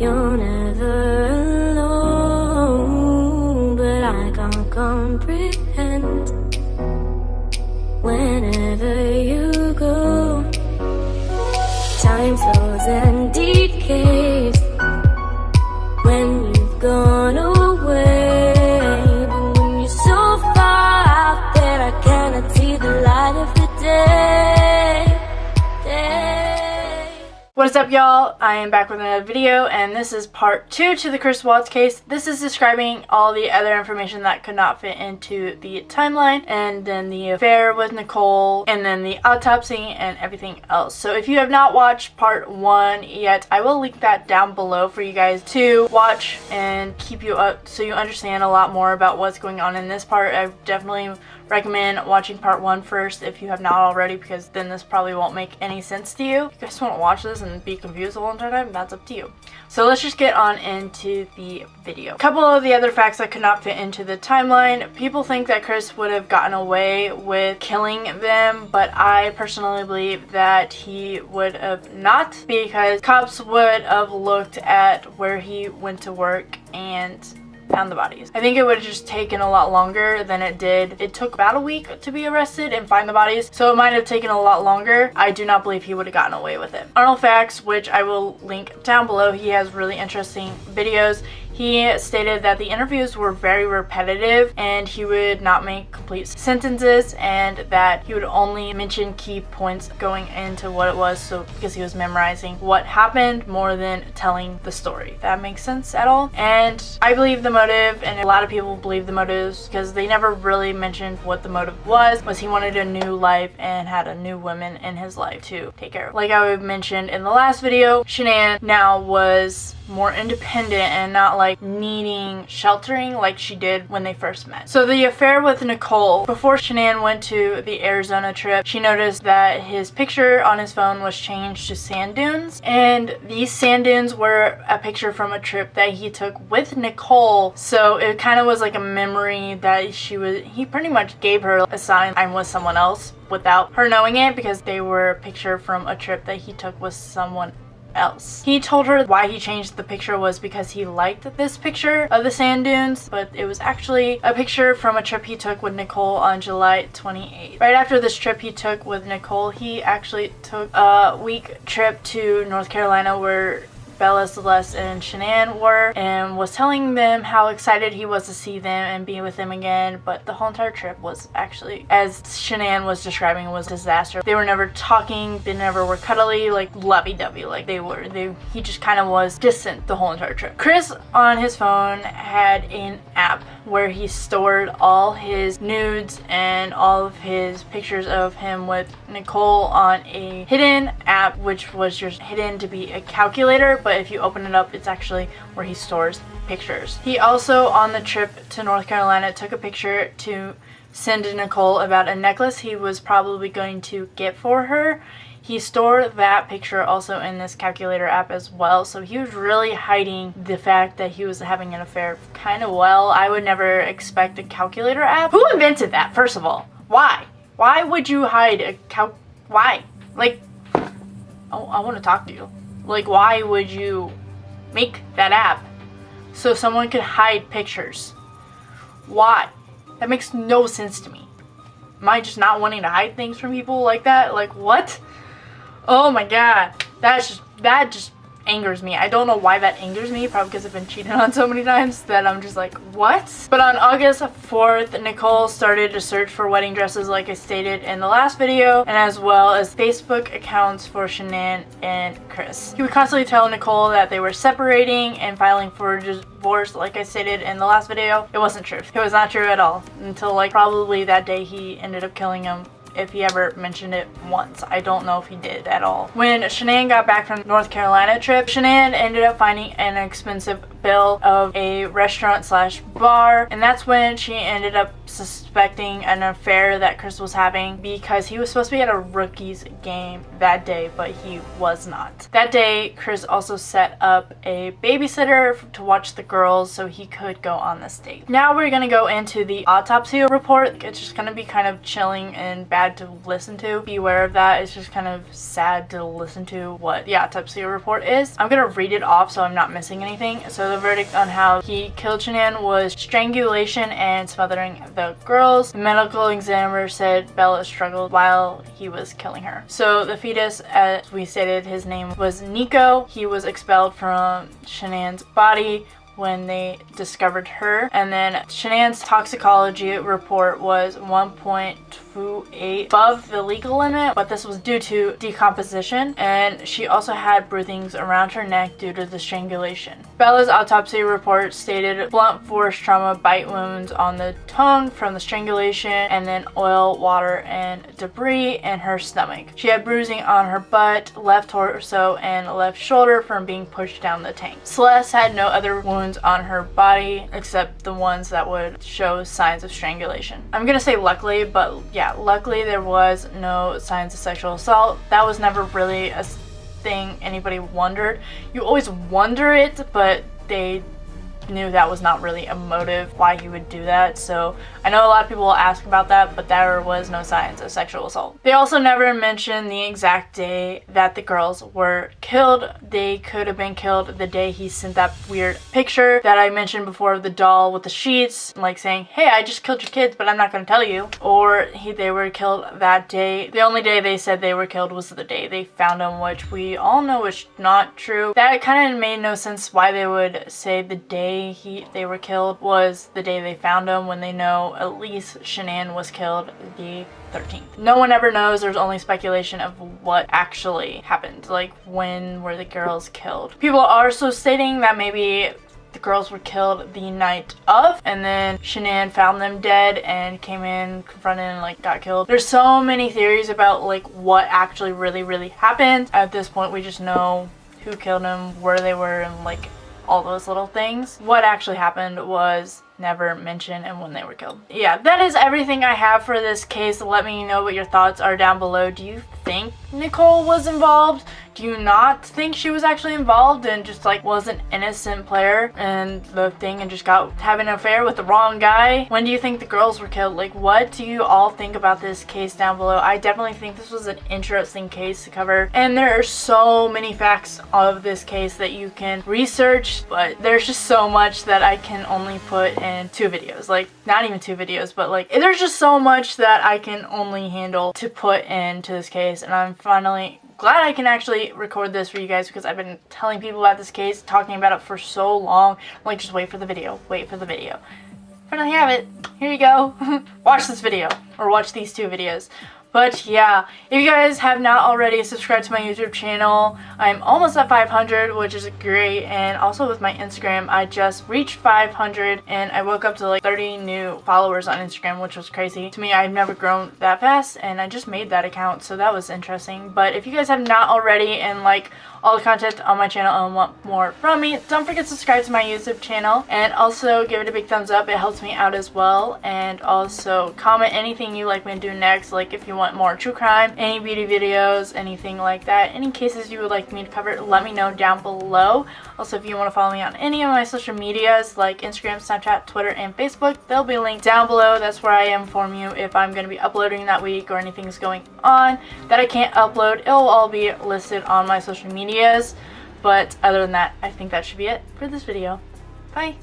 You're never alone, but I can't comprehend. Whenever you go, time slows and decays when you've gone away. But when you're so far out there, I cannot see the light of the day. What is up, y'all? I am back with another video, and this is part 2 to the Chris Watts case. This is describing all the other information that could not fit into the timeline, and then the affair with Nicole, and then the autopsy, and everything else. So if you have not watched part 1 yet, I will link that down below for you guys to watch and keep you up so you understand a lot more about what's going on in this part. I definitely recommend watching part 1 first if you have not already, because then this probably won't make any sense to you. If you guys want to watch this and be confused the whole entire time, that's up to you. So let's just get on into the video. A couple of the other facts that could not fit into the timeline. People think that Chris would have gotten away with killing them, but I personally believe that he would have not, because cops would have looked at where he went to work and found the bodies. I think it would have just taken a lot longer than it did. It took about a week to be arrested and find the bodies, so it might have taken a lot longer. I do not believe he would have gotten away with it. Arnold Facts, which I will link down below, he has really interesting videos. He stated that the interviews were very repetitive and he would not make complete sentences, and that he would only mention key points going into what it was, so because he was memorizing what happened more than telling the story. If that makes sense at all. And I believe the motive, and a lot of people believe the motives, because they never really mentioned what the motive was he wanted a new life and had a new woman in his life to take care of. Like I mentioned in the last video, Shanann now was more independent and not like needing sheltering like she did when they first met. So the affair with Nicole, before Shanann went to the Arizona trip, she noticed that his picture on his phone was changed to sand dunes, and these sand dunes were a picture from a trip that he took with Nicole. So it kind of was like a memory that he pretty much gave her a sign I'm with someone else without her knowing it, because they were a picture from a trip that he took with someone else. He told her why he changed the picture was because he liked this picture of the sand dunes, but it was actually a picture from a trip he took with Nicole on July 28th. Right after this trip he took with Nicole, he actually took a week trip to North Carolina where Bella, Celeste, and Shanann were, and was telling them how excited he was to see them and be with them again. But the whole entire trip was actually, as Shanann was describing, was a disaster. They were never talking, they never were cuddly, like lovey-dovey like they were. He just kind of was distant the whole entire trip. Chris on his phone had an app where he stored all his nudes and all of his pictures of him with Nicole on a hidden app, which was just hidden to be a calculator, but if you open it up, it's actually where he stores pictures. He also, on the trip to North Carolina, took a picture to send to Nicole about a necklace he was probably going to get for her. He stored that picture also in this calculator app as well, so he was really hiding the fact that he was having an affair kind of well. I would never expect a calculator app. Who invented that, first of all? Why? Why would you hide a why? Like, oh, I want to talk to you. Like, why would you make that app so someone could hide pictures? Why? That makes no sense to me. Am I just not wanting to hide things from people like that? Like, what? Oh my god. That just angers me. I don't know why that angers me, probably because I've been cheated on so many times that I'm just like, what? But on August 4th, Nicole started to search for wedding dresses like I stated in the last video, and as well as Facebook accounts for Shanann and Chris. He would constantly tell Nicole that they were separating and filing for divorce like I stated in the last video. It wasn't true. It was not true at all until like probably that day he ended up killing him. If he ever mentioned it once. I don't know if he did at all. When Shanann got back from the North Carolina trip, Shanann ended up finding an expensive bill of a restaurant slash bar, and that's when she ended up suspecting an affair that Chris was having because he was supposed to be at a Rookies game that day, but he was not. That day, Chris also set up a babysitter to watch the girls so he could go on this date. Now we're gonna go into the autopsy report. It's just gonna be kind of chilling and bad to listen to. Be aware of that. It's just kind of sad to listen to what the autopsy report is. I'm gonna read it off so I'm not missing anything. So the verdict on how he killed Shanann was strangulation and smothering the girls. The medical examiner said Bella struggled while he was killing her. So the fetus, as we stated, his name was Nico. He was expelled from Shanann's body when they discovered her, and then Shanann's toxicology report was 1.28 above the legal limit, but this was due to decomposition, and she also had bruisings around her neck due to the strangulation. Bella's autopsy report stated blunt force trauma, bite wounds on the tongue from the strangulation, and then oil, water, and debris in her stomach. She had bruising on her butt, left torso, and left shoulder from being pushed down the tank. Celeste had no other wounds on her body except the ones that would show signs of strangulation. I'm gonna say luckily, but yeah, luckily there was no signs of sexual assault. That was never really a thing anybody wondered. You always wonder it, but they knew that was not really a motive why he would do that. So I know a lot of people will ask about that, but there was no signs of sexual assault. They also never mentioned the exact day that the girls were killed. They could have been killed the day he sent that weird picture that I mentioned before of the doll with the sheets, like saying, hey, I just killed your kids, but I'm not going to tell you. Or they were killed that day. The only day they said they were killed was the day they found them, which we all know is not true. That kind of made no sense why they would say the day they were killed was the day they found him, when they know at least Shanann was killed the 13th. No one ever knows. There's only speculation of what actually happened, like when were the girls killed. People are also stating that maybe the girls were killed the night of, and then Shanann found them dead and came in, confronted, and like got killed. There's so many theories about like what actually really happened. At this point, we just know who killed them, where they were, and like all those little things. What actually happened was never mentioned, and when they were killed. Yeah, that is everything I have for this case. Let me know what your thoughts are down below. Do you think Nicole was involved? Do you not think she was actually involved and just like was an innocent player and the thing and just got having an affair with the wrong guy? When do you think the girls were killed? Like, what do you all think about this case down below? I definitely think this was an interesting case to cover, and there are so many facts of this case that you can research, but there's just so much that I can only put in 2 videos. Like, not even 2 videos, but like there's just so much that I can only handle to put into this case, and I'm finally glad I can actually record this for you guys because I've been telling people about this case, talking about it for so long. I'm like, just wait for the video, wait for the video. Finally have it. Here you go. Watch this video, or watch these 2 videos. But yeah, if you guys have not already subscribed to my YouTube channel, I'm almost at 500, which is great. And also with my Instagram, I just reached 500 and I woke up to like 30 new followers on Instagram, which was crazy. To me, I've never grown that fast, and I just made that account, so that was interesting. But if you guys have not already and like all the content on my channel and want more from me, don't forget to subscribe to my YouTube channel, and also give it a big thumbs up. It helps me out as well. And also comment anything you like me to do next, like if you want more true crime, any beauty videos, anything like that, any cases you would like me to cover, let me know down below. Also, if you want to follow me on any of my social medias like Instagram, Snapchat, Twitter, and Facebook, they'll be linked down below. That's where I inform you if I'm going to be uploading that week or anything's going on that I can't upload. It'll all be listed on my social medias. But other than that, I think that should be it for this video. Bye!